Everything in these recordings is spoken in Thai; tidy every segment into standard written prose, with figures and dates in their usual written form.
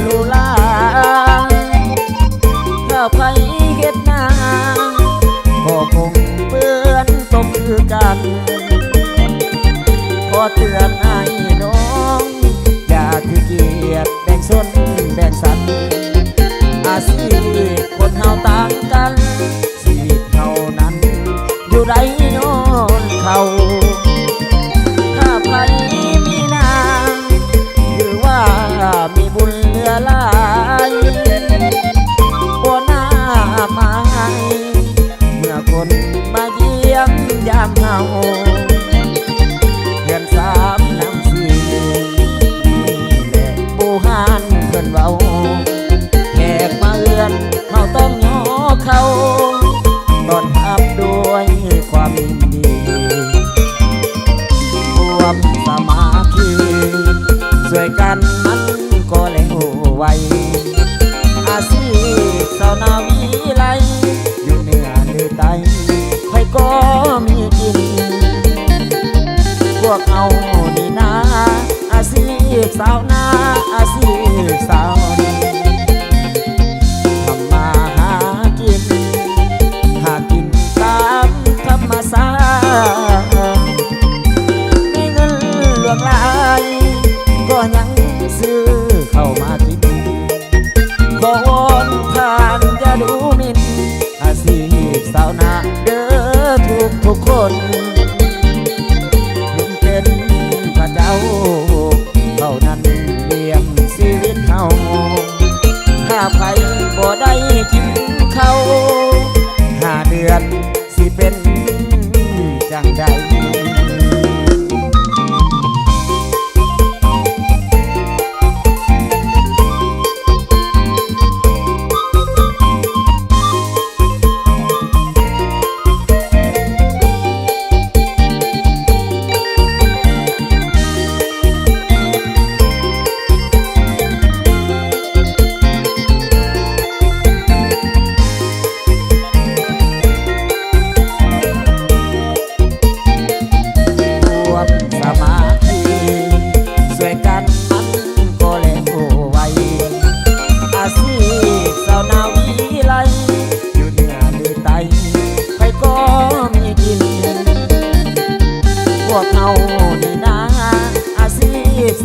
ลูลาถ้าไผเฮ็ดนาก็คงเปื้อนตมคือกันขอเตือนให้น้องอย่าถือเกียรติแบ่งชนแบ่งสัตว์อาชีพคนเฮาต่างกันชีวิตเฮานั้นอยู่ไรโน่นเขาถ้าใครมีนาคือว่ามีบุญเหลือหลายบ่น่ามาเมื่อคนมาเยี่ยมยามเฮาเดือนสามน้ำสี่และบูฮานเพิ่นเว้าแขกมาเอื้อนเฮาต้องย่อเขาต้อนรับด้วยความยินดีรวมสามัคคีช่วยกันมันก็แล้วไวอาชีพชาวนาวิไลอยู่เหนือหรือใต้ใครก็มีกินพวกเอานี่นะอาชีพสาวนาอาชีพสาวนีทำมาหากินตามธรรมชาติมีเงินหลวงหลายก็ยังซื้อเข้ามากินขอวอนท่านอย่าดูหมิ่นอาชีพสาวนาเด้อทุกคนคุณเป็นพระเจ้าเท่านั้นเลี้ยงชีวิตเฮาถ้าใครบ่ได้กินข้าว5 เดือนสิเป็นจังใด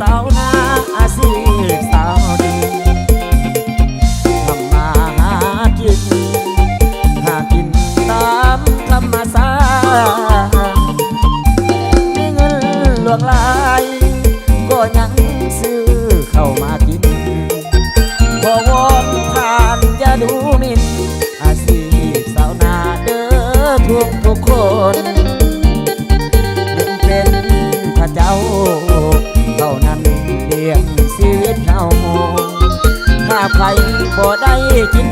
สาวนาอาชีพสาวดีทำมาหากินตามธรรมชาติมีเงินหลวงหลายก็ยังซื้อเข้ามากินขอวอนท่านอย่าดูหมิ่นอาชีพสาวนาเด้อทุกคนเป็นพระเจ้าเท่านั้นเลี้ยงชีวิตเฮาถ้าใครบ่ได้กิน